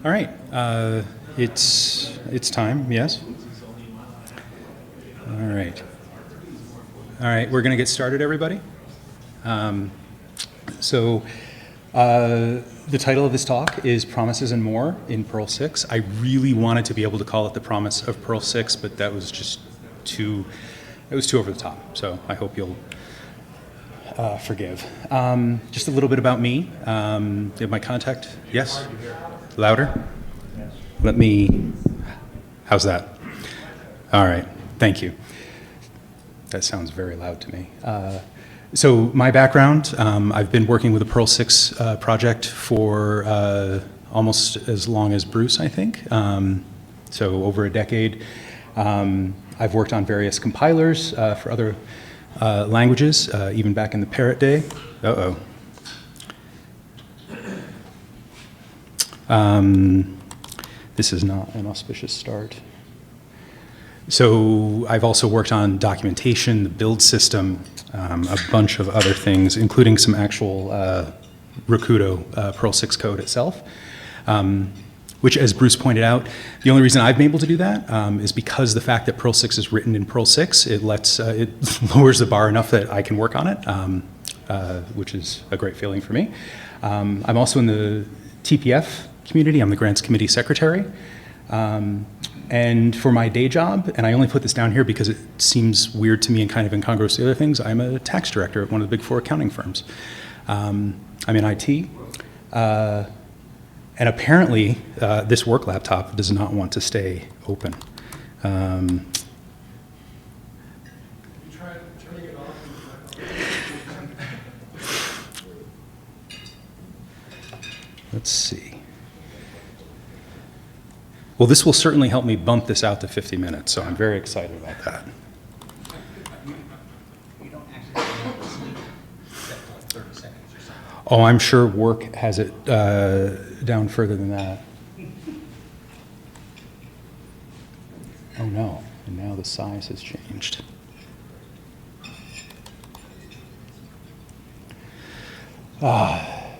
All right, it's time. Yes. All right. All right, we're going to get started, everybody. The title of this talk is Promises and More in Perl 6. I really wanted to be able to call it the Promise of Perl 6, but that was just too over the top. So I hope you'll forgive. Just a little bit about me. You have my contact. Yes. Louder? Yes. Let me, how's that? All right, thank you. That sounds very loud to me. So my background, I've been working with the Perl 6 project for almost as long as Bruce, I think. So over a decade. I've worked on various compilers for other languages, even back in the Parrot day. Uh-oh. This is not an auspicious start. So I've also worked on documentation, the build system, a bunch of other things, including some actual Rakudo Perl 6 code itself, which, as Bruce pointed out, the only reason I've been able to do that is because the fact that Perl 6 is written in Perl 6, it lowers the bar enough that I can work on it, which is a great feeling for me. I'm also in the TPF community. I'm the grants committee secretary. And for my day job, and I only put this down here because it seems weird to me and kind of incongruous to other things, I'm a tax director at one of the big 4 accounting firms. I'm in IT. And apparently, this work laptop does not want to stay open. Let's see. Well, this will certainly help me bump this out to 50 minutes, so I'm very excited about that. Oh, I'm sure work has it down further than that. Oh no, and now the size has changed.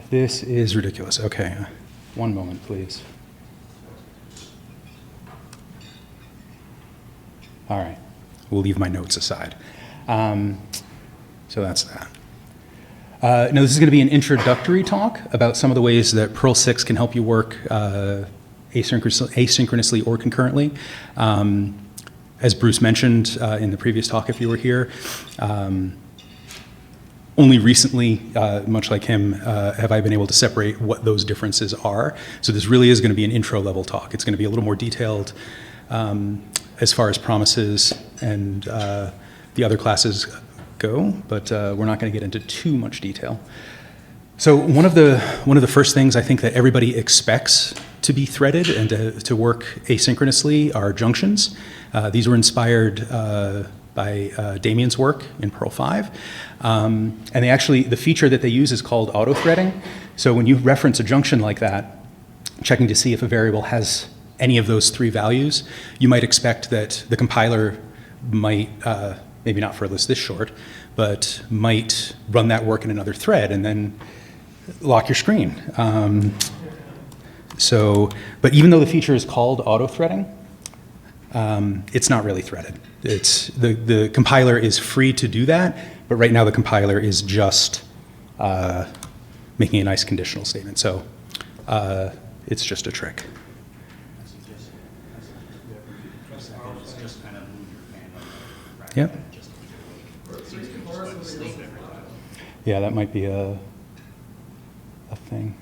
This is ridiculous. Okay, one moment, please. All right, we'll leave my notes aside. So that's that. Now, this is going to be an introductory talk about some of the ways that Perl 6 can help you work asynchronously or concurrently. As Bruce mentioned in the previous talk, if you were here, only recently, much like him, have I been able to separate what those differences are. So this really is going to be an intro level talk. It's going to be a little more detailed as far as promises and the other classes go, but we're not going to get into too much detail. So one of the first things I think that everybody expects to be threaded and to work asynchronously are junctions. These were inspired by Damien's work in Perl 5. And the feature that they use is called auto-threading. So when you reference a junction like that, checking to see if a variable has any of those 3 values, you might expect that the compiler might, maybe not for a list this short, but might run that work in another thread and then lock your screen. But even though the feature is called auto-threading, it's not really threaded. It's the compiler is free to do that, but right now the compiler is just making a nice conditional statement. So it's just a trick. Yep. Yeah, that might be a thing.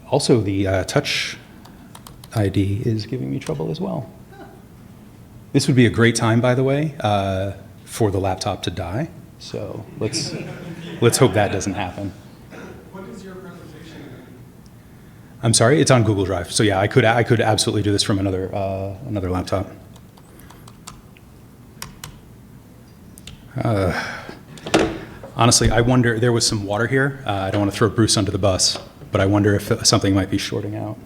Also, the touch ID is giving me trouble as well. This would be a great time, by the way, for the laptop to die. So let's hope that doesn't happen. What is your presentation? I'm sorry, it's on Google Drive. So yeah, I could absolutely do this from another laptop. Honestly, I wonder, there was some water here. I don't want to throw Bruce under the bus, but I wonder if something might be shorting out.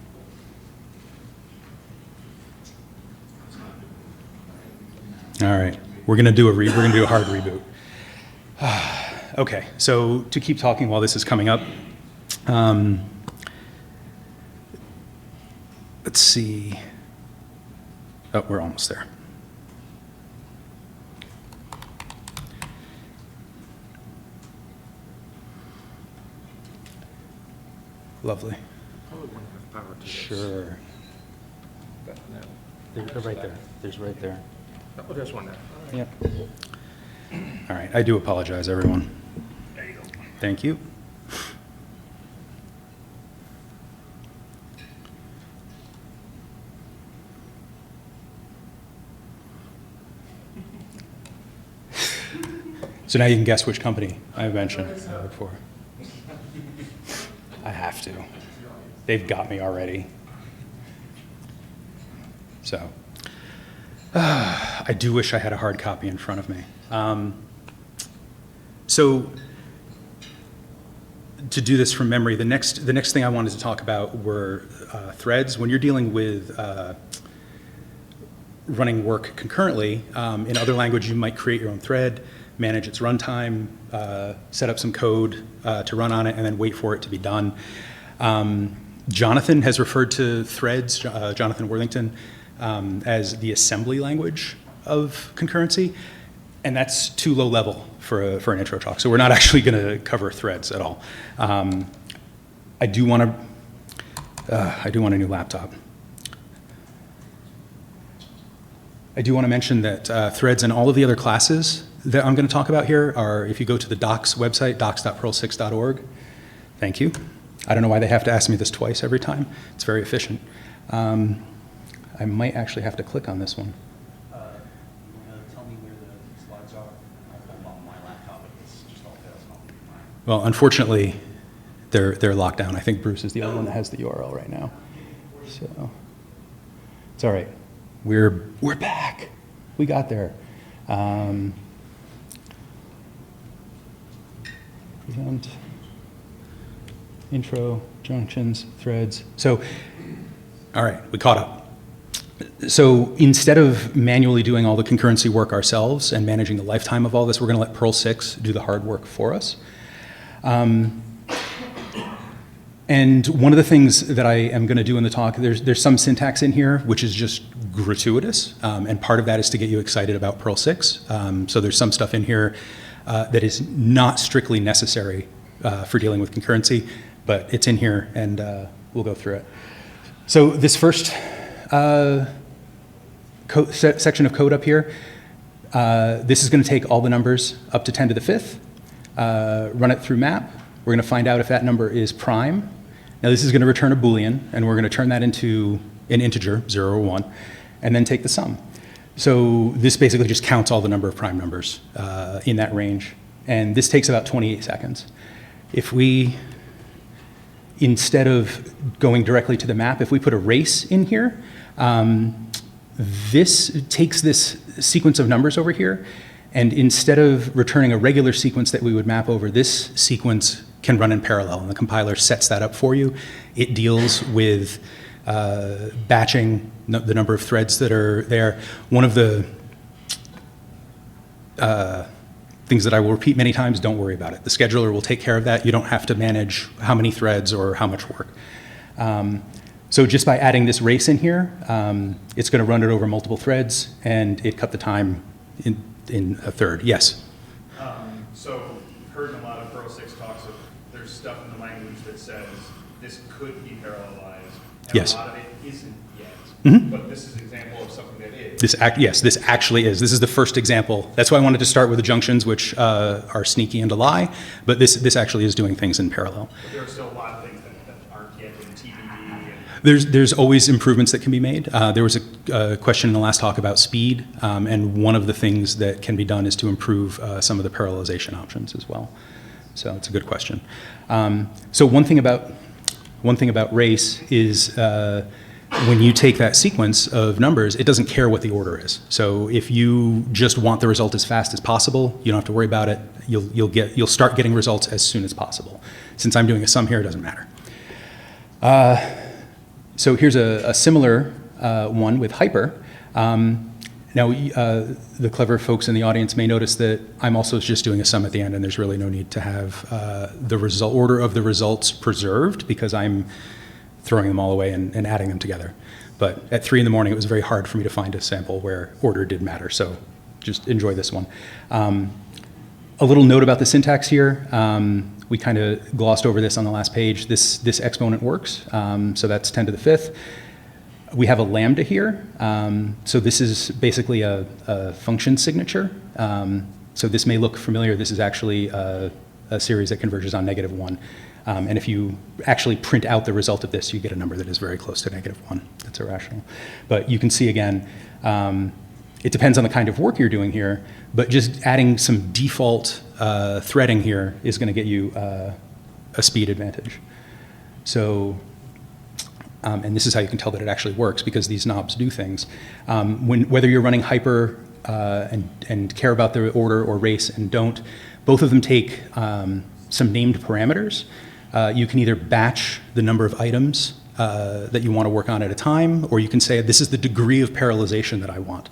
All right, we're gonna do a hard reboot. Okay, so to keep talking while this is coming up, let's see. Oh, we're almost there. Lovely. Probably wouldn't have power to this. Sure. They're right there. There's right there. Oh, there's one there. Yep. All right, I do apologize, everyone. There you go. Thank you. So now you can guess which company I mentioned before. I have to. They've got me already. So, I do wish I had a hard copy in front of me. So, to do this from memory, the next thing I wanted to talk about were threads. When you're dealing with running work concurrently, in other language you might create your own thread, manage its runtime, set up some code to run on it, and then wait for it to be done. Jonathan has referred to threads, Jonathan Worthington, as the assembly language of concurrency, and that's too low level for an intro talk. So we're not actually going to cover threads at all. I do want a new laptop. I do want to mention that threads and all of the other classes that I'm going to talk about here are, if you go to the docs website, docs.perl6.org, thank you. I don't know why they have to ask me this twice every time. It's very efficient. I might actually have to click on this one. You want to tell me where the slides are? I'm on my laptop, but it's just all fails off mine. Well, unfortunately, they're locked down. I think Bruce is the only one that has the URL right now. So it's all right. We're back. We got there. Present, intro, junctions, threads. So, all right, we caught up. So instead of manually doing all the concurrency work ourselves and managing the lifetime of all this, we're going to let Perl 6 do the hard work for us. And one of the things that I am going to do in the talk, there's some syntax in here which is just gratuitous, and part of that is to get you excited about Perl 6. So there's some stuff in here that is not strictly necessary for dealing with concurrency, but it's in here, and we'll go through it. So this first section of code up here, this is going to take all the numbers up to 10 to the 5th, run it through map. We're going to find out if that number is prime. Now this is going to return a Boolean, and we're going to turn that into an integer, 0 or 1, and then take the sum. So this basically just counts all the number of prime numbers in that range, and this takes about 28 seconds. If we, instead of going directly to the map, if we put a race in here, this takes this sequence of numbers over here, and instead of returning a regular sequence that we would map over, this sequence can run in parallel, and the compiler sets that up for you. It deals with batching the number of threads that are there. One of the things that I will repeat many times, don't worry about it. The scheduler will take care of that. You don't have to manage how many threads or how much work. So just by adding this race in here, it's going to run it over multiple threads, and it cut the time in a third. Yes? So heard in a lot of Perl 6 talks of there's stuff in the language that says this could be parallelized, and Yes. a lot of it isn't yet. Mhm. But this is an example of something that is. Yes, this actually is. This is the first example. That's why I wanted to start with the junctions, which are sneaky and a lie, but this actually is doing things in parallel. But there are still a lot of things that aren't yet in TBD. There's always improvements that can be made. There was a question in the last talk about speed, and one of the things that can be done is to improve some of the parallelization options as well. So it's a good question. So one thing about race is when you take that sequence of numbers, it doesn't care what the order is. So if you just want the result as fast as possible, you don't have to worry about it. You'll start getting results as soon as possible. Since I'm doing a sum here, it doesn't matter. So here's a similar one with hyper. Now, the clever folks in the audience may notice that I'm also just doing a sum at the end, and there's really no need to have the result order of the results preserved, because I'm throwing them all away and adding them together. But at 3 in the morning, it was very hard for me to find a sample where order did matter. So just enjoy this one. A little note about the syntax here. We kind of glossed over this on the last page. This exponent works. So that's 10 to the 5th. We have a lambda here. So this is basically a function signature. So this may look familiar. This is actually a series that converges on -1. And if you actually print out the result of this, you get a number that is very close to -1. That's irrational. But you can see again, it depends on the kind of work you're doing here, but just adding some default threading here is going to get you a speed advantage. So, and this is how you can tell that it actually works, because these knobs do things. Whether you're running hyper and care about the order, or race and don't, both of them take some named parameters. You can either batch the number of items that you want to work on at a time, or you can say, this is the degree of parallelization that I want.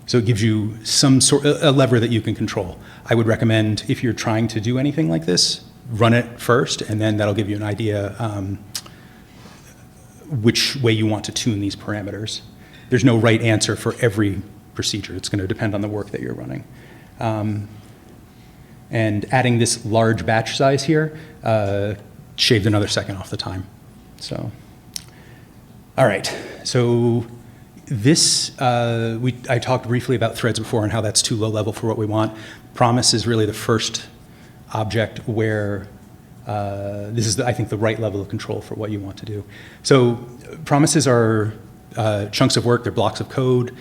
So it gives you some sort of a lever that you can control. I would recommend, if you're trying to do anything like this, run it first, and then that'll give you an idea which way you want to tune these parameters. There's no right answer for every procedure. It's going to depend on the work that you're running. And adding this large batch size here shaved another second off the time. So, all right. So this, I talked briefly about threads before and how that's too low level for what we want. Promise is really the first object where this is, I think, the right level of control for what you want to do. So promises are chunks of work. They're blocks of code.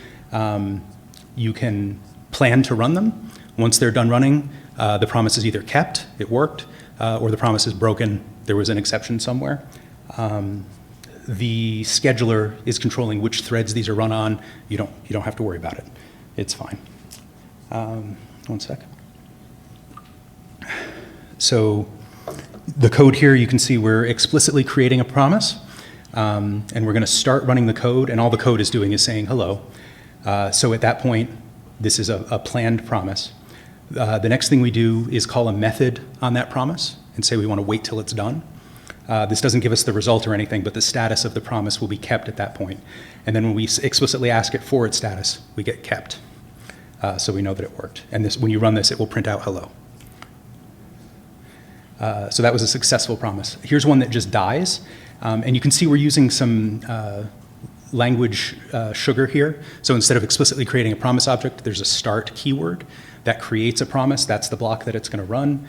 You can plan to run them. Once they're done running, the promise is either kept, it worked, or the promise is broken, there was an exception somewhere. The scheduler is controlling which threads these are run on. You don't have to worry about it. It's fine. One sec. So the code here, you can see we're explicitly creating a promise, and we're going to start running the code, and all the code is doing is saying hello. So at that point, this is a planned promise. The next thing we do is call a method on that promise and say we want to wait till it's done. This doesn't give us the result or anything, but the status of the promise will be kept at that point. And then when we explicitly ask it for its status, we get kept. So we know that it worked. And this, when you run this, it will print out hello. So that was a successful promise. Here's one that just dies. And you can see we're using some language sugar here. So instead of explicitly creating a promise object, there's a start keyword that creates a promise. That's the block that it's going to run.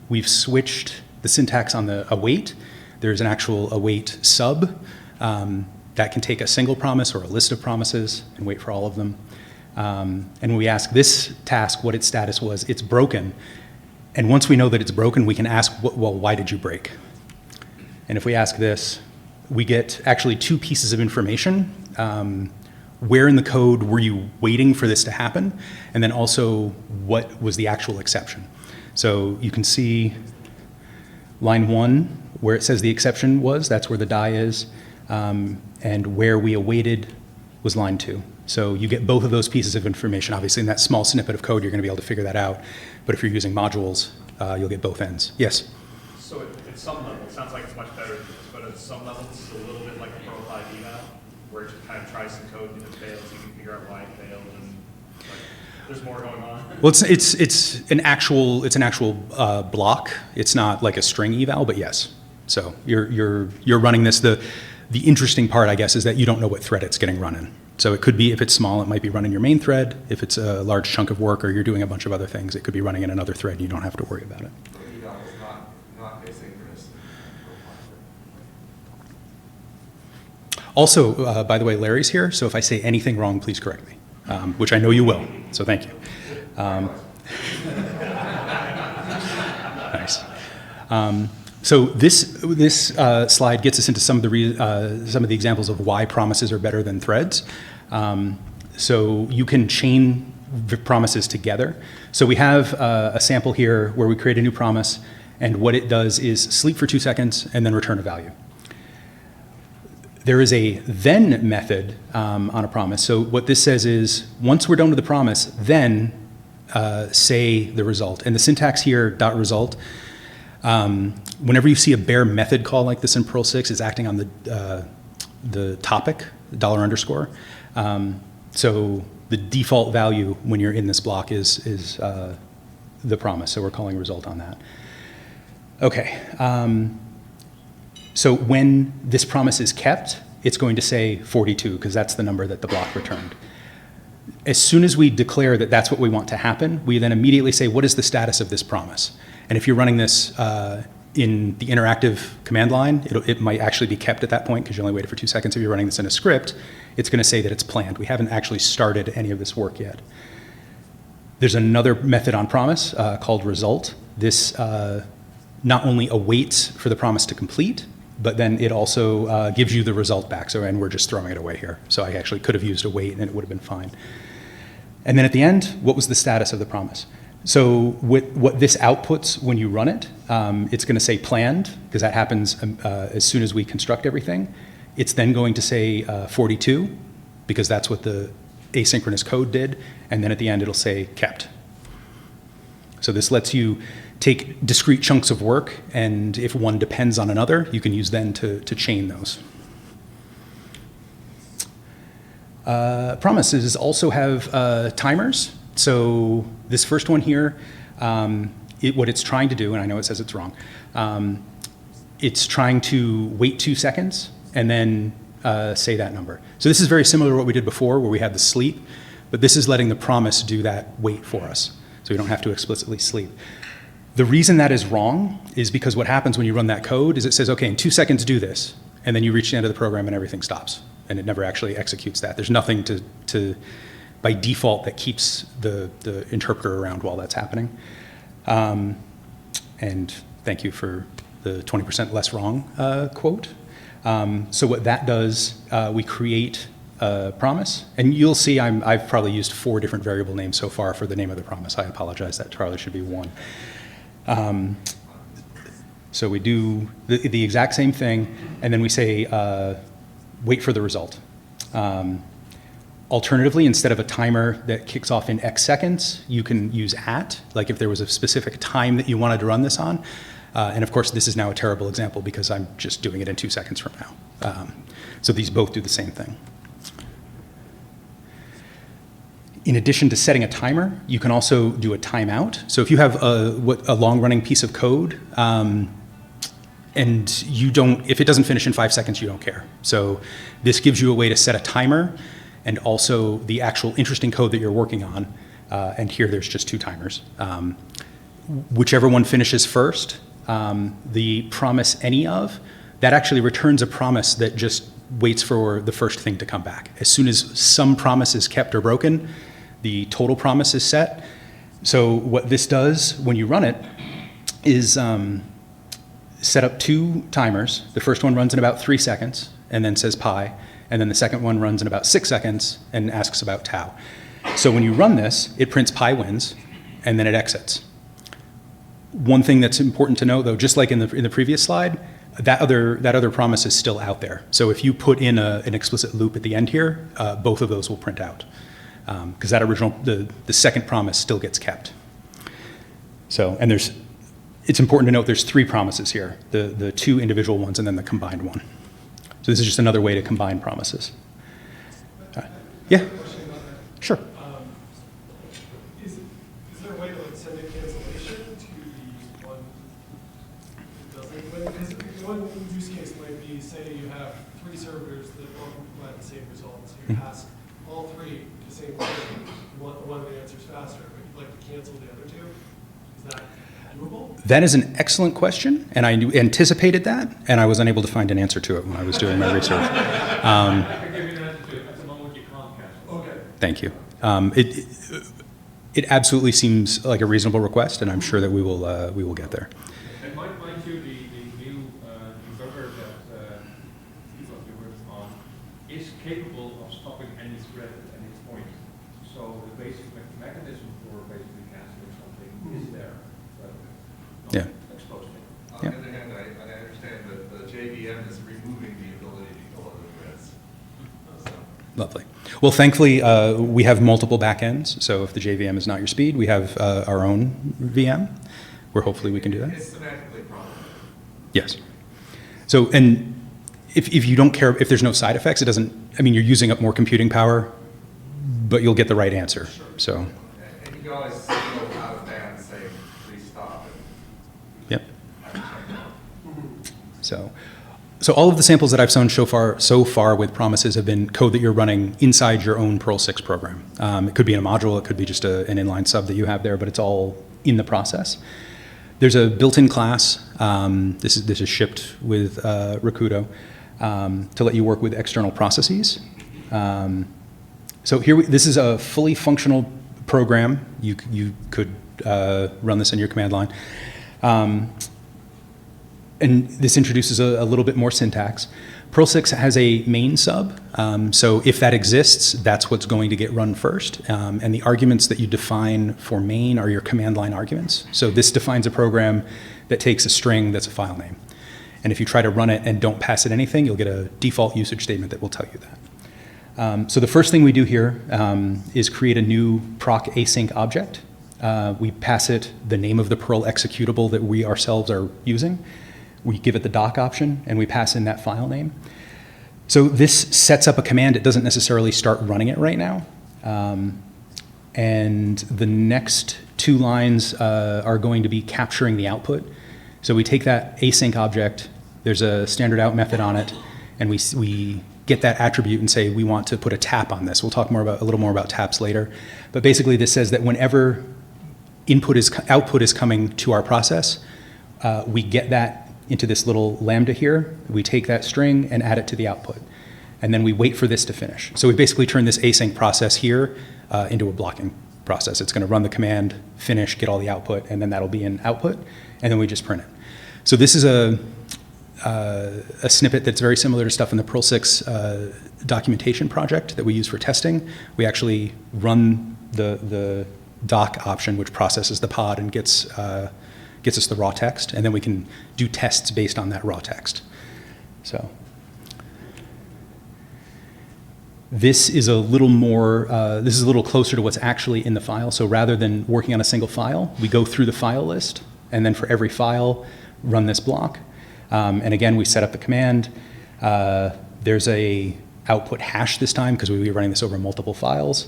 We've switched the syntax on the await. There's an actual await sub that can take a single promise or a list of promises and wait for all of them. And when we ask this task what its status was, it's broken. And once we know that it's broken, we can ask, well, why did you break? And if we ask this, we get actually two pieces of information. Where in the code were you waiting for this to happen? And then also, what was the actual exception? So you can see line 1, where it says the exception was, that's where the die is. And where we awaited was line 2. So you get both of those pieces of information. Obviously, in that small snippet of code, you're going to be able to figure that out. But if you're using modules, you'll get both ends. Yes? So at some level, it sounds like it's much better than this, but at some level, this is a little bit like a Perl 5 eval, where it just kind of tries some code and it fails. You can figure out why it failed, and like, there's more going on. Well, it's an actual block. It's not like a string eval, but yes. So you're running this. The interesting part, I guess, is that you don't know what thread it's getting run in. So it could be, if it's small, it might be running your main thread. If it's a large chunk of work or you're doing a bunch of other things, it could be running in another thread and you don't have to worry about it. Eval is not asynchronous. Also, by the way, Larry's here, so if I say anything wrong, please correct me, which I know you will, so thank you. Nice. So this slide gets us into some of the examples of why promises are better than threads. So you can chain promises together. So we have a sample here where we create a new promise, and what it does is sleep for 2 seconds and then return a value. There is a then method on a promise. So what this says is, once we're done with the promise, then say the result. And the syntax here, .result, Whenever you see a bare method call like this in Perl 6, it's acting on the topic, $_ So the default value when you're in this block is the promise. So we're calling result on that. Okay. So when this promise is kept, it's going to say 42 because that's the number that the block returned. As soon as we declare that that's what we want to happen, we then immediately say, what is the status of this promise? And if you're running this in the interactive command line, it might actually be kept at that point because you only waited for 2 seconds. If you're running this in a script, it's going to say that it's planned. We haven't actually started any of this work yet. There's another method on promise called result. This not only awaits for the promise to complete, but then it also gives you the result back. So, and we're just throwing it away here. So I actually could have used await and it would have been fine. And then at the end, what was the status of the promise? So what this outputs when you run it, it's going to say planned, because that happens as soon as we construct everything. It's then going to say 42, because that's what the asynchronous code did. And then at the end, it'll say kept. So this lets you take discrete chunks of work, and if one depends on another, you can use then to chain those. Promises also have timers. So this first one here, what it's trying to do, and I know it says it's wrong, it's trying to wait 2 seconds and then say that number. So this is very similar to what we did before where we had the sleep, but this is letting the promise do that wait for us. So we don't have to explicitly sleep. The reason that is wrong is because what happens when you run that code is it says, okay, in 2 seconds do this, and then you reach the end of the program and everything stops, and it never actually executes that. There's nothing to by default that keeps the interpreter around while that's happening. And thank you for the 20% less wrong quote. So what that does, we create a promise, and you'll see I've probably used 4 different variable names so far for the name of the promise. I apologize, that probably should be 1. So we do the exact same thing, and then we say wait for the result. Alternatively, instead of a timer that kicks off in X seconds, you can use @ like if there was a specific time that you wanted to run this on. And of course, this is now a terrible example because I'm just doing it in 2 seconds from now. So these both do the same thing. In addition to setting a timer, you can also do a timeout. So if you have a long-running piece of code, and if it doesn't finish in 5 seconds, you don't care. So this gives you a way to set a timer and also the actual interesting code that you're working on. And here there's just 2 timers. Whichever one finishes first, the promise any of, that actually returns a promise that just waits for the first thing to come back. As soon as some promise is kept or broken, the total promise is set. So what this does when you run it is set up 2 timers. The first one runs in about 3 seconds and then says pi, and then the second one runs in about 6 seconds and asks about tau. So when you run this, it prints pi wins, and then it exits. One thing that's important to know, though, just like in the previous slide, that other promise is still out there. So if you put in an explicit loop at the end here, both of those will print out, because that original, the second promise still gets kept. So, and it's important to note there's 3 promises here, the 2 individual ones and then the combined one. So this is just another way to combine promises. Yeah? Sure. Is there a way to send a cancellation to the one that doesn't? Because one use case might be, say you have 3 servers that all provide the same results. You ask all 3 the same thing. One of the answers faster, but you'd like to cancel the other 2. Is that doable? That is an excellent question, and I anticipated that, and I was unable to find an answer to it when I was doing my research. I can give you an answer to it. At the moment, you can't cancel. Okay. Thank you. It absolutely seems like a reasonable request, and I'm sure that we will get there. And mind you, the new debugger that people worked on is capable of stopping any thread at any point. So the basic mechanism for basically canceling something is there. Yeah. Exposing it. On the other hand, I understand that the JVM is removing the ability to kill other threads. So, Lovely. Well, thankfully, we have multiple backends, so if the JVM is not your speed, we have our own VM, where hopefully we can do that. It's semantically Yes. So, and if you don't care, if there's no side effects, it doesn't, I mean, you're using up more computing power, but you'll get the right answer, so. And you can always signal out of band saying, please stop. Yep. So all of the samples that I've shown so far with promises have been code that you're running inside your own Perl 6 program. It could be in a module, it could be just an inline sub that you have there, but it's all in the process. There's a built-in class. This is shipped with Rakudo to let you work with external processes. So here, this is a fully functional program. You could run this in your command line. And this introduces a little bit more syntax. Perl 6 has a main sub, so if that exists, that's what's going to get run first. And the arguments that you define for main are your command line arguments. So this defines a program that takes a string that's a file name. And if you try to run it and don't pass it anything, you'll get a default usage statement that will tell you that. So the first thing we do here is create a new proc async object. We pass it the name of the Perl executable that we ourselves are using. We give it the doc option, and we pass in that file name. So this sets up a command. It doesn't necessarily start running it right now. And the next two lines are going to be capturing the output. So we take that async object, there's a standard out method on it, and we get that attribute and say we want to put a tap on this. We'll talk a little more about taps later. But basically this says that whenever output is coming to our process, we get that into this little Lambda here. We take that string and add it to the output. And then we wait for this to finish. So we basically turn this async process here into a blocking process. It's going to run the command, finish, get all the output, and then that'll be in output, and then we just print it. So this is a snippet that's very similar to stuff in the Perl 6 documentation project that we use for testing. We actually run the doc option, which processes the pod and gets us the raw text, and then we can do tests based on that raw text. So this is a little more, this is a little closer to what's actually in the file. So rather than working on a single file, we go through the file list, and then for every file, run this block. And again, we set up the command. There's a output hash this time because we'll be running this over multiple files.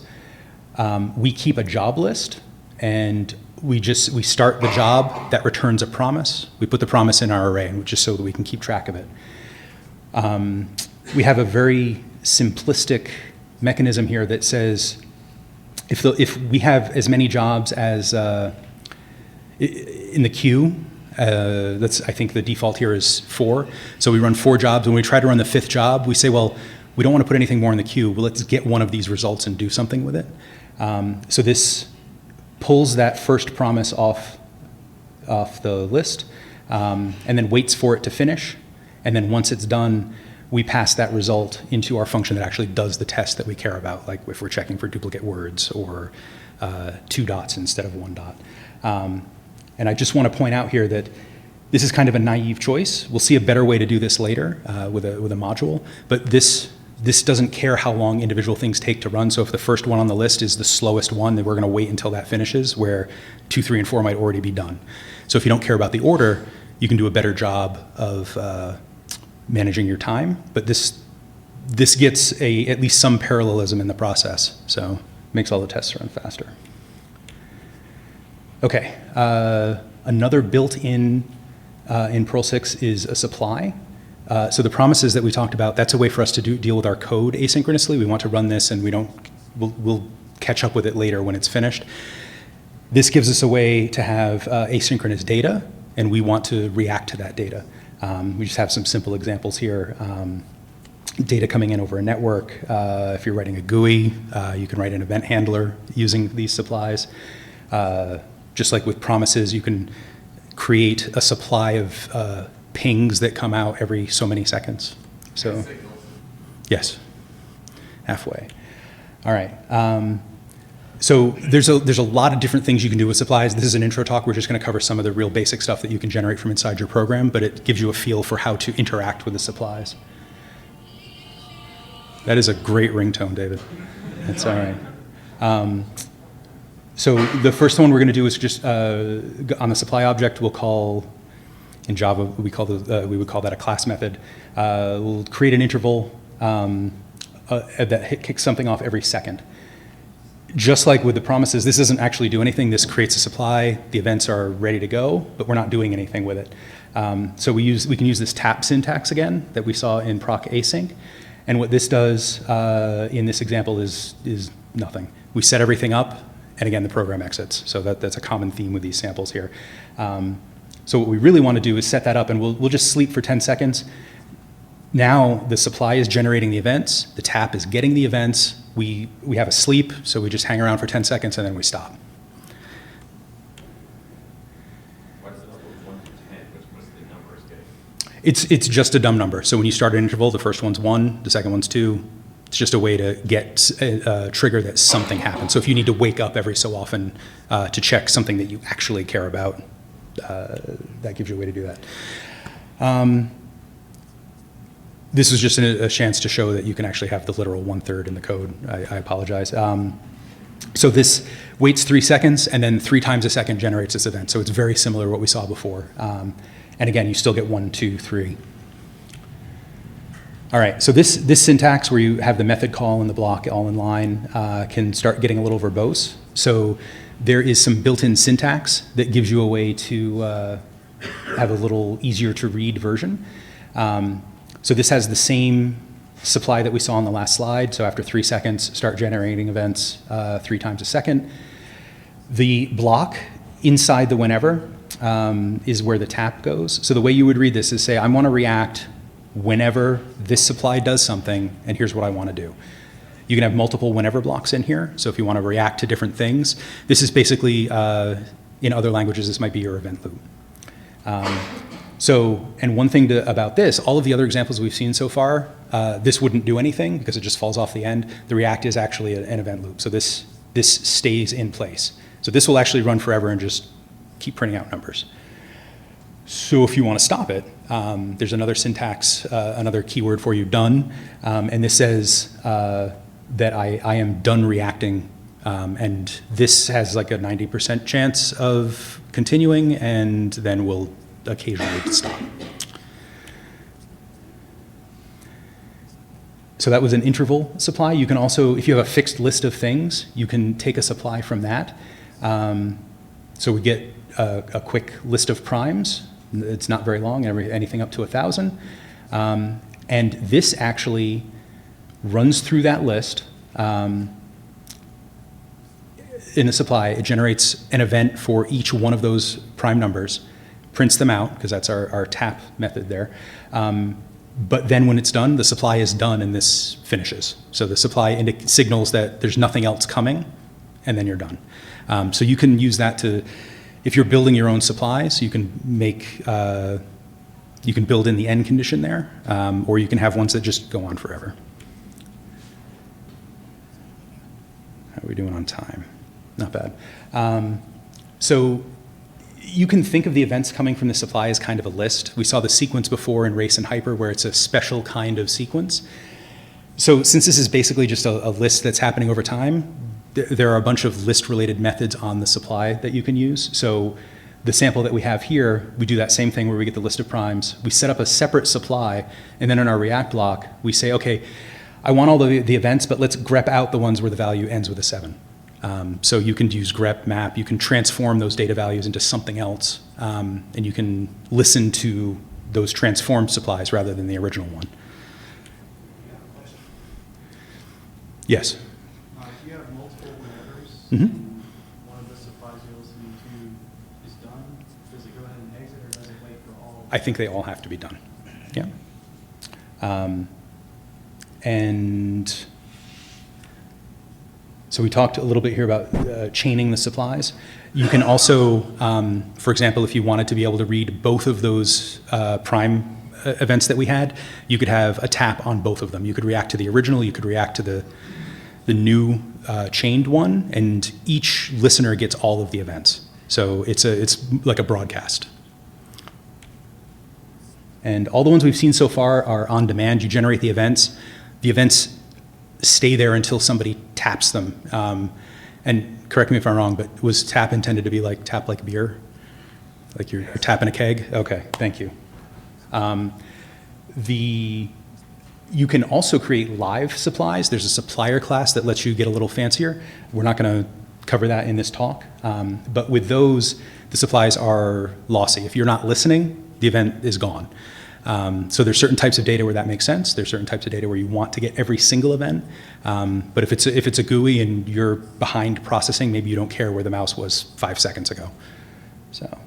We keep a job list, and we start the job that returns a promise. We put the promise in our array, and just so that we can keep track of it. We have a very simplistic mechanism here that says if we have as many jobs as in the queue, I think the default here is 4. So we run 4 jobs. When we try to run the 5th job, we say, well, we don't want to put anything more in the queue. Well, let's get one of these results and do something with it. So this pulls that first promise off the list, and then waits for it to finish. And then once it's done, we pass that result into our function that actually does the test that we care about, like if we're checking for duplicate words or 2 dots instead of 1 dot. And I just want to point out here that this is kind of a naive choice. We'll see a better way to do this later with a module, but this doesn't care how long individual things take to run. So if the first one on the list is the slowest one, then we're going to wait until that finishes, where 2, 3, and 4 might already be done. So if you don't care about the order, you can do a better job of managing your time. But this gets at least some parallelism in the process, so makes all the tests run faster. Okay, another built-in in Perl 6 is a supply. So the promises that we talked about, that's a way for us to deal with our code asynchronously. We want to run this, and we'll catch up with it later when it's finished. This gives us a way to have asynchronous data, and we want to react to that data. We just have some simple examples here. Data coming in over a network. If you're writing a GUI, you can write an event handler using these supplies. Just like with promises, you can create a supply of pings that come out every so many seconds. So, yes, halfway. All right. So there's a lot of different things you can do with supplies. This is an intro talk. We're just going to cover some of the real basic stuff that you can generate from inside your program, but it gives you a feel for how to interact with the supplies. That is a great ringtone, David. That's all right. So the first one we're going to do is just on the supply object, we'll call In Java, we would call that a class method. We'll create an interval that kicks something off every second. Just like with the promises, this doesn't actually do anything. This creates a supply. The events are ready to go, but we're not doing anything with it. So we can use this tap syntax again that we saw in proc async. And what this does in this example is nothing. We set everything up, and again, the program exits. So that's a common theme with these samples here. So what we really want to do is set that up, and we'll just sleep for 10 seconds. Now the supply is generating the events. The tap is getting the events. We have a sleep, so we just hang around for 10 seconds, and then we stop. What's the number 1 to 10? What's the numbers getting? It's just a dumb number. So when you start an interval, the first one's 1, the second one's 2. It's just a way to get a trigger that something happened. So if you need to wake up every so often to check something that you actually care about, that gives you a way to do that. This was just a chance to show that you can actually have the literal 1/3 in the code. I apologize. So this waits 3 seconds, and then 3 times a second generates this event. So it's very similar to what we saw before. And again, you still get 1, 2, 3. All right, so this syntax where you have the method call and the block all in line can start getting a little verbose. So there is some built-in syntax that gives you a way to have a little easier to read version. So this has the same supply that we saw on the last slide. So after 3 seconds, start generating events 3 times a second. The block inside the whenever is where the tap goes. So the way you would read this is say, I want to react whenever this supply does something, and here's what I want to do. You can have multiple whenever blocks in here. So if you want to react to different things, this is basically, in other languages, this might be your event loop. And one thing about this, all of the other examples we've seen so far, this wouldn't do anything because it just falls off the end. The react is actually an event loop. So this stays in place. So this will actually run forever and just keep printing out numbers. So if you want to stop it, there's another syntax, another keyword for you, done. And this says that I am done reacting. And this has like a 90% chance of continuing, and then we'll occasionally stop. So that was an interval supply. You can also, if you have a fixed list of things, you can take a supply from that. So we get a quick list of primes. It's not very long, anything up to 1,000. And this actually runs through that list in a supply. It generates an event for each one of those prime numbers, prints them out, because that's our tap method there. But then when it's done, the supply is done and this finishes. So the supply signals that there's nothing else coming, and then you're done. So you can use that to, if you're building your own supplies, you can make, you can build in the end condition there, or you can have ones that just go on forever. How are we doing on time? Not bad. So you can think of the events coming from the supply as kind of a list. We saw the sequence before in Race and Hyper where it's a special kind of sequence. So since this is basically just a list that's happening over time, there are a bunch of list-related methods on the supply that you can use. So the sample that we have here, we do that same thing where we get the list of primes. We set up a separate supply, and then in our React block, we say, okay, I want all the events, but let's grep out the ones where the value ends with a 7. So you can use grep map, you can transform those data values into something else, and you can listen to those transformed supplies rather than the original one. Yes? If you have multiple whenevers, one of the supplies you're listening to is done, does it go ahead and exit, or does it wait for all? I think they all have to be done, yeah. And so we talked a little bit here about chaining the supplies. You can also, for example, if you wanted to be able to read both of those prime events that we had, you could have a tap on both of them. You could react to the original, you could react to the new chained one, and each listener gets all of the events. So it's like a broadcast. And all the ones we've seen so far are on demand. You generate the events. The events stay there until somebody taps them. And correct me if I'm wrong, but was tap intended to be like tap like beer? Like you're tapping a keg? Okay, thank you. You can also create live supplies. There's a supplier class that lets you get a little fancier. We're not going to cover that in this talk. But with those, the supplies are lossy. If you're not listening, the event is gone. So there's certain types of data where that makes sense. There's certain types of data where you want to get every single event. But if it's a GUI and you're behind processing, maybe you don't care where the mouse was 5 seconds ago. So,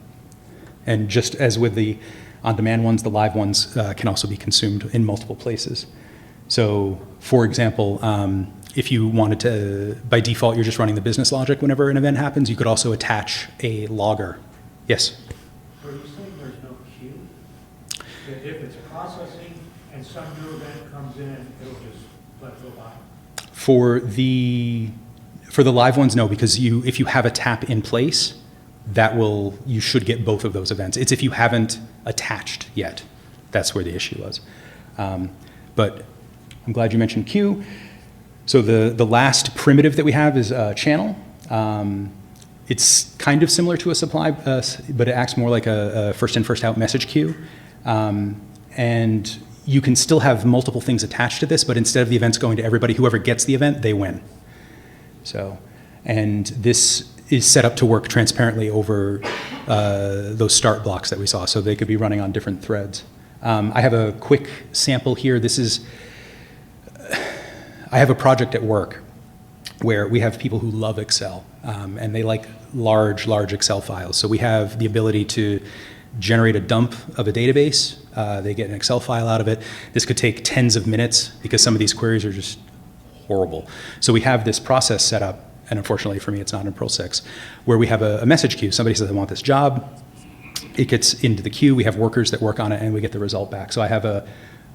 and just as with the on-demand ones, the live ones can also be consumed in multiple places. So, for example, if you wanted to, by default, you're just running the business logic whenever an event happens, you could also attach a logger. Yes? Are you saying there's no queue? That if it's processing and some new event comes in, it'll just let it go by? For the live ones, no, because if you have a tap in place, you should get both of those events. It's if you haven't attached yet. That's where the issue was. But I'm glad you mentioned queue. So the last primitive that we have is channel. It's kind of similar to a supply, but it acts more like a first in, first out message queue. And you can still have multiple things attached to this, but instead of the events going to everybody, whoever gets the event, they win. So, and this is set up to work transparently over those start blocks that we saw, so they could be running on different threads. I have a quick sample here. I have a project at work where we have people who love Excel, and they like large Excel files. So we have the ability to generate a dump of a database. They get an Excel file out of it. This could take tens of minutes because some of these queries are just horrible. So we have this process set up, and unfortunately for me, it's not in Perl 6, where we have a message queue. Somebody says, I want this job. It gets into the queue. We have workers that work on it, and we get the result back. So I have a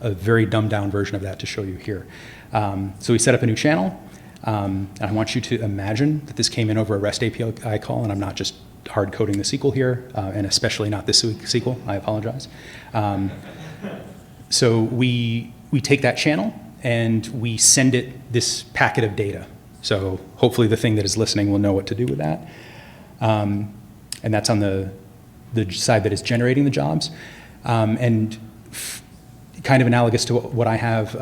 very dumbed down version of that to show you here. So we set up a new channel. And I want you to imagine that this came in over a REST API call, and I'm not just hard coding the SQL here, and especially not this SQL. I apologize. So we take that channel, and we send it this packet of data. So hopefully the thing that is listening will know what to do with that. And that's on the side that is generating the jobs. And kind of analogous to what I have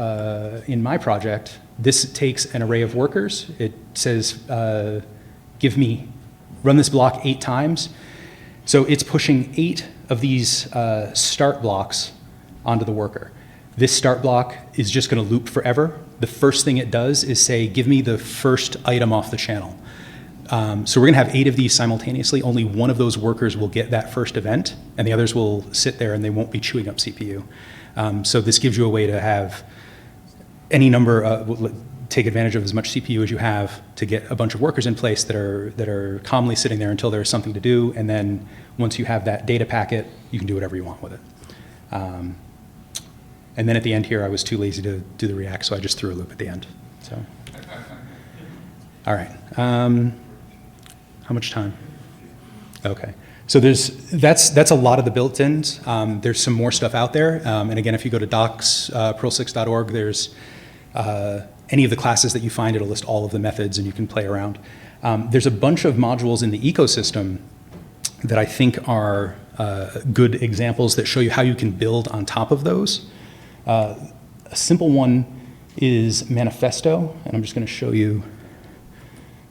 in my project, this takes an array of workers. It says, run this block 8 times. So it's pushing 8 of these start blocks onto the worker. This start block is just going to loop forever. The first thing it does is say, give me the first item off the channel. So we're going to have 8 of these simultaneously. Only one of those workers will get that first event, and the others will sit there and they won't be chewing up CPU. So this gives you a way to have any number, take advantage of as much CPU as you have to get a bunch of workers in place that are calmly sitting there until there's something to do, and then once you have that data packet, you can do whatever you want with it. And then at the end here, I was too lazy to do the React, so I just threw a loop at the end. So, all right. How much time? Okay. So that's a lot of the built-ins. There's some more stuff out there. And again, if you go to docs, perl6.org, there's any of the classes that you find, it'll list all of the methods and you can play around. There's a bunch of modules in the ecosystem that I think are good examples that show you how you can build on top of those. A simple one is Manifesto, and I'm just going to show you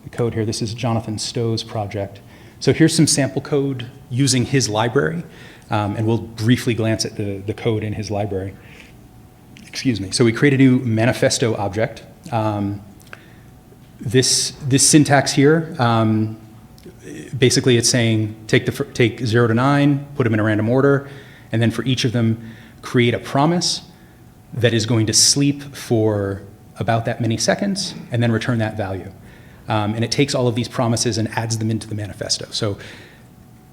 the code here. This is Jonathan Stowe's project. So here's some sample code using his library, and we'll briefly glance at the code in his library. Excuse me. So we create a new Manifesto object. This syntax here, basically it's saying take 0 to 9, put them in a random order, and then for each of them, create a promise that is going to sleep for about that many seconds, and then return that value. And it takes all of these promises and adds them into the manifesto. So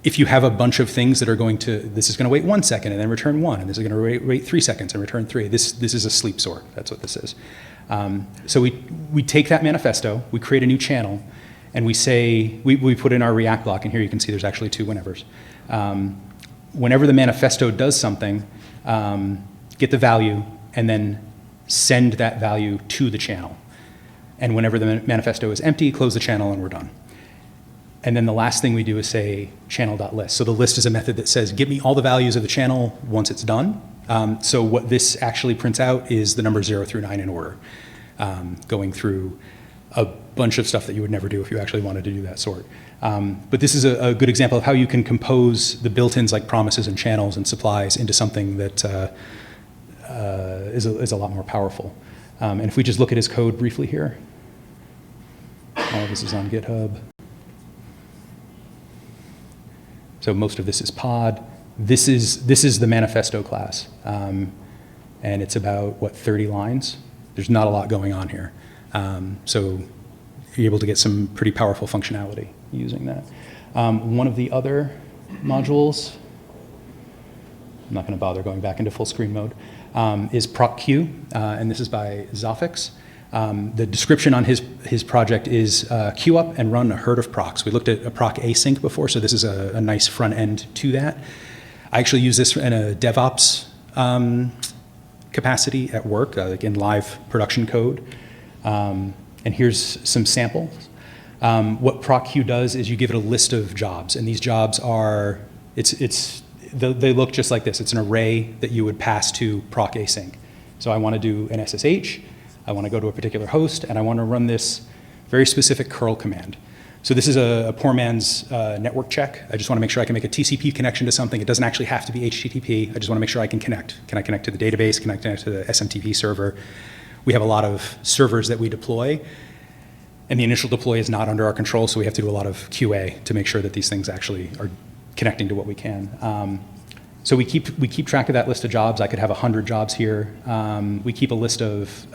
if you have a bunch of things that are this is going to wait 1 second and then return 1, and this is going to wait 3 seconds and return 3. This is a sleep sort. That's what this is. So we take that manifesto, we create a new channel, and we say, we put in our React block, and here you can see there's actually 2 whenevers. Whenever the manifesto does something, get the value, and then send that value to the channel. And whenever the manifesto is empty, close the channel and we're done. And then the last thing we do is say channel.list. So the list is a method that says, give me all the values of the channel once it's done. So what this actually prints out is the numbers 0 through 9 in order, going through a bunch of stuff that you would never do if you actually wanted to do that sort. But this is a good example of how you can compose the built-ins like promises and channels and supplies into something that is a lot more powerful. And if we just look at his code briefly here, all of this is on GitHub. So most of this is pod. This is the Manifesto class, and it's about, what, 30 lines? There's not a lot going on here. So you're able to get some pretty powerful functionality using that. One of the other modules, I'm not going to bother going back into full screen mode, is Proc Queue, and this is by Zofix. The description on his project is queue up and run a herd of procs. We looked at a proc async before, so this is a nice front end to that. I actually use this in a DevOps capacity at work, like in live production code. And here's some samples. What Proc Queue does is you give it a list of jobs, and these jobs are, they look just like this. It's an array that you would pass to proc async. So I want to do an SSH, I want to go to a particular host, and I want to run this very specific curl command. So this is a poor man's network check. I just want to make sure I can make a TCP connection to something. It doesn't actually have to be HTTP. I just want to make sure I can connect. Can I connect to the database? Can I connect to the SMTP server? We have a lot of servers that we deploy, and the initial deploy is not under our control, so we have to do a lot of QA to make sure that these things actually are connecting to what we can. So we keep track of that list of jobs. I could have 100 jobs here. We keep a list of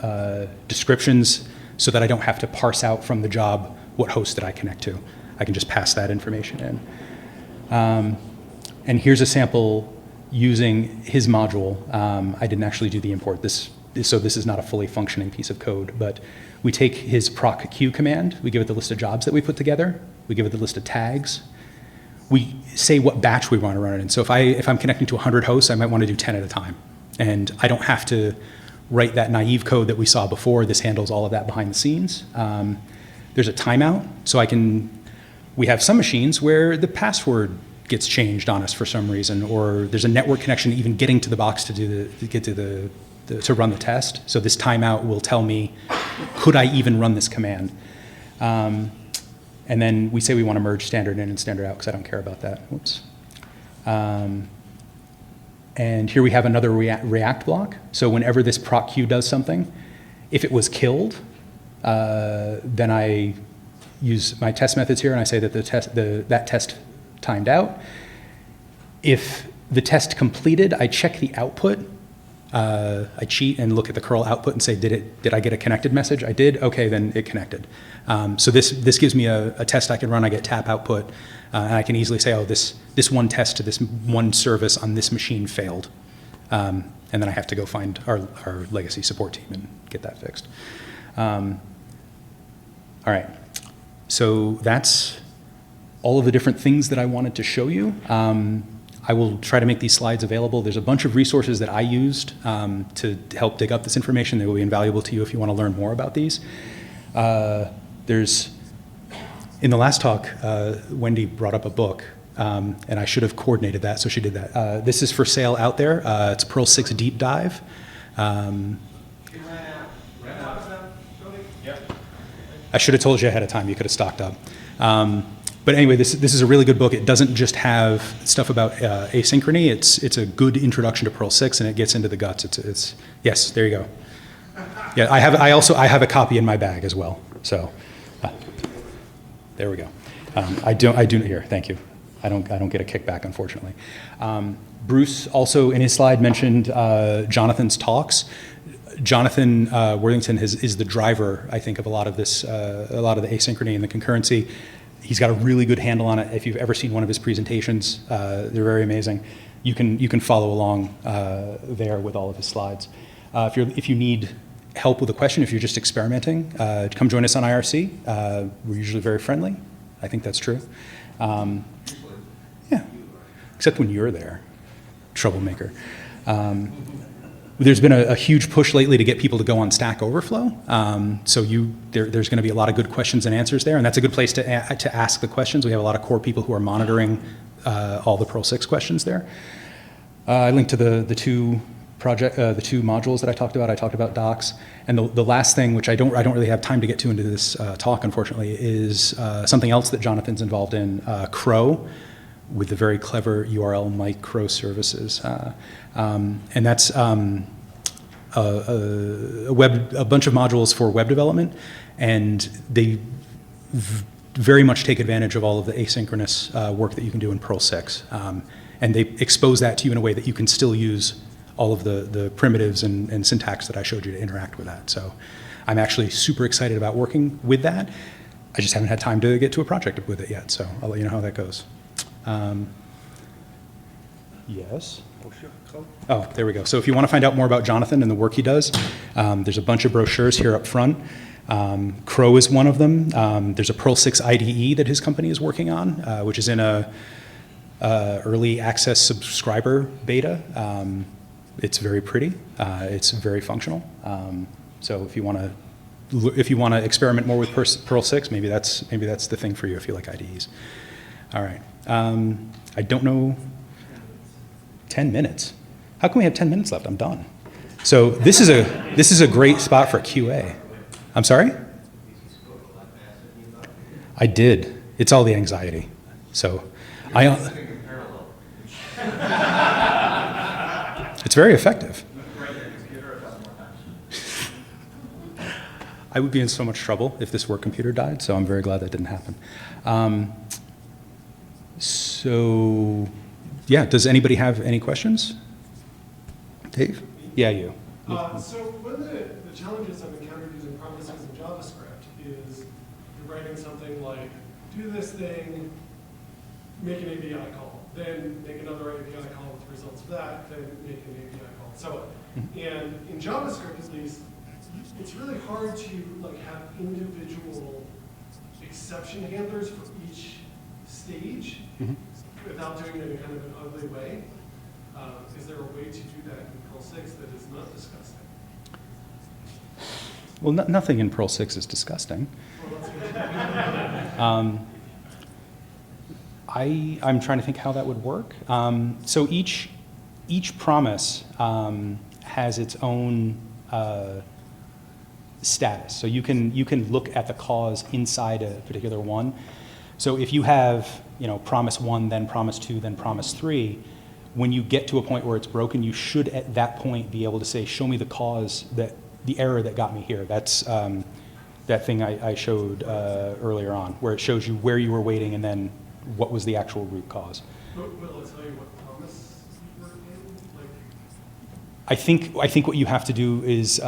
descriptions so that I don't have to parse out from the job what host did I connect to. I can just pass that information in. And here's a sample using his module. I didn't actually do the import. So this is not a fully functioning piece of code, but we take his proc queue command, we give it the list of jobs that we put together, we give it the list of tags, we say what batch we want to run it in. So if I'm connecting to 100 hosts, I might want to do 10 at a time. And I don't have to write that naive code that we saw before. This handles all of that behind the scenes. There's a timeout, so we have some machines where the password gets changed on us for some reason, or there's a network connection even getting to the box to run the test. So this timeout will tell me, could I even run this command? And then we say we want to merge standard in and standard out because I don't care about that. Whoops. And here we have another React block. So whenever this proc queue does something, if it was killed, then I use my test methods here and I say that that test timed out. If the test completed, I check the output. I cheat and look at the curl output and say, did I get a connected message? I did. Okay, then it connected. So this gives me a test I can run. I get tap output, and I can easily say, oh, this one test to this one service on this machine failed, and then I have to go find our legacy support team and get that fixed. All right, so that's all of the different things that I wanted to show you. I will try to make these slides available. There's a bunch of resources that I used to help dig up this information. They will be invaluable to you if you want to learn more about these. In the last talk, Wendy brought up a book, and I should have coordinated that, so she did that. This is for sale out there. It's Perl 6 Deep Dive. I should have told you ahead of time. You could have stocked up. But anyway, this is a really good book. It doesn't just have stuff about asynchrony. It's a good introduction to Perl 6, and it gets into the guts. It's yes, there you go. Yeah, I have a copy in my bag as well. So there we go. I do here. Thank you. I don't get a kickback, unfortunately. Bruce also in his slide mentioned Jonathan's talks. Jonathan Worthington is the driver, I think, of a lot of this, a lot of the asynchrony and the concurrency. He's got a really good handle on it. If you've ever seen one of his presentations, they're very amazing. You can follow along there with all of his slides. If you need help with a question, if you're just experimenting, come join us on IRC. We're usually very friendly. I think that's true. Yeah, except when you're there, troublemaker. there's been a huge push lately to get people to go on Stack Overflow. So there's going to be a lot of good questions and answers there, and that's a good place to ask the questions. We have a lot of core people who are monitoring all the Perl 6 questions there. I linked to the two modules that I talked about. I talked about docs, and the last thing, which I don't really have time to get to into this talk, unfortunately, is something else that Jonathan's involved in, Crow, with the very clever URL microservices. And that's a bunch of modules for web development, and they very much take advantage of all of the asynchronous work that you can do in Perl 6. And they expose that to you in a way that you can still use all of the primitives and syntax that I showed you to interact with that. So I'm actually super excited about working with that. I just haven't had time to get to a project with it yet, so I'll let you know how that goes. Yes? Oh, there we go. So if you want to find out more about Jonathan and the work he does, there's a bunch of brochures here up front. Crow is one of them. There's a Perl 6 IDE that his company is working on, which is in a early access subscriber beta. It's very pretty. It's very functional. So if you want to experiment more with Perl 6, maybe that's the thing for you if you like IDEs. All right. I don't know. 10 minutes. How can we have 10 minutes left? I'm done. So this is a great spot for QA. I'm sorry? I did. It's all the anxiety. So it's very effective. I would be in so much trouble if this work computer died, so I'm very glad that didn't happen. So, yeah, does anybody have any questions? Dave? Yeah, you. So one of the challenges I've encountered using promises in JavaScript is you're writing something like, do this thing, make an API call, then make another API call with the results of that, then make an API call, so on. And in JavaScript, at least, it's really hard to have individual exception handlers for each stage without doing it in kind of an ugly way. Is there a way to do that in Perl 6 that is not disgusting? Well, nothing in Perl 6 is disgusting. I'm trying to think how that would work. So each promise has its own status. So you can look at the cause inside a particular one. So if you have promise 1, then promise 2, then promise 3, when you get to a point where it's broken, you should at that point be able to say, show me the cause, the error that got me here. That's that thing I showed earlier on, where it shows you where you were waiting and then what was the actual root cause. Will it tell you what promise you were in? I think what you have to do is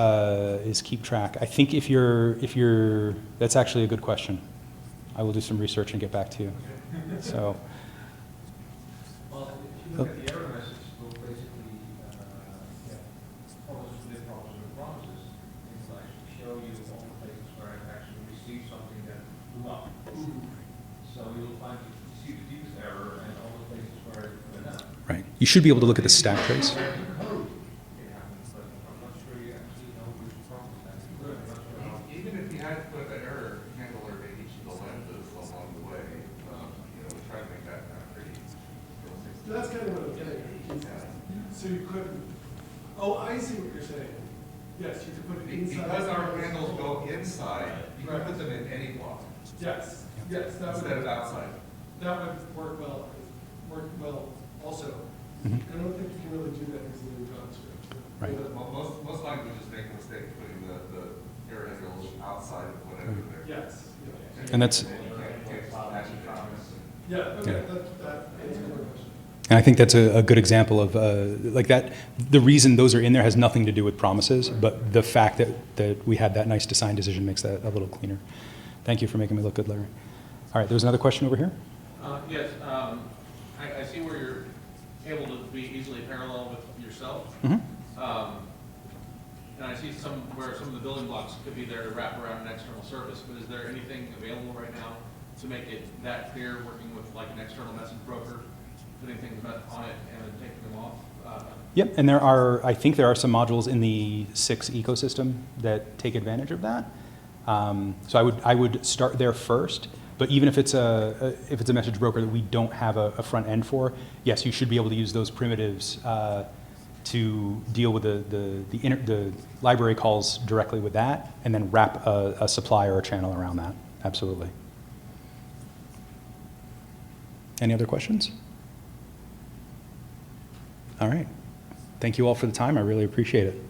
keep track. I think if you're that's actually a good question. I will do some research and get back to you. So. Well, if you look at the error message, it will basically promises within promises and promises. It will actually show you all the places where I've actually received something that blew up. So you'll find you see the deepest error and all the places where it went up. Right. You should be able to look at the stack trace. It happens, but I'm not sure you actually know which promise that's good. I'm not sure how. Even if you had to put an error handler in each of the lambdas along the way, try to make that kind of pretty. That's kind of what I'm getting at. So you couldn't. Oh, I see what you're saying. Yes, you could put it inside. Because our handles go inside, you can Right. put them in any block Yes, yes, that instead of would, outside. that would work well. Also. Mhm. I don't think you can really do that easily in JavaScript. Right. Most languages make a mistake putting the error handles outside of whatever they're. Yes. And that's. You can't match it promise. Yeah, okay, Yeah. that answers my question. And I think that's a good example of like that. The reason those are in there has nothing to do with promises, but the fact that we had that nice design decision makes that a little cleaner. Thank you for making me look good, Larry. All right, there's another question over here. Yes, I see where you're able to be easily parallel with yourself. Mm-hmm. And I see where some of the building blocks could be there to wrap around an external service, but is there anything available right now to make it that clear, working with like an external message broker, putting things on it and then taking them off? Yep, and I think there are some modules in the 6 ecosystem that take advantage of that. So I would start there first. But even if it's a message broker that we don't have a front end for, yes, you should be able to use those primitives to deal with the library calls directly with that, and then wrap a supply or a channel around that. Absolutely. Any other questions? All right. Thank you all for the time. I really appreciate it.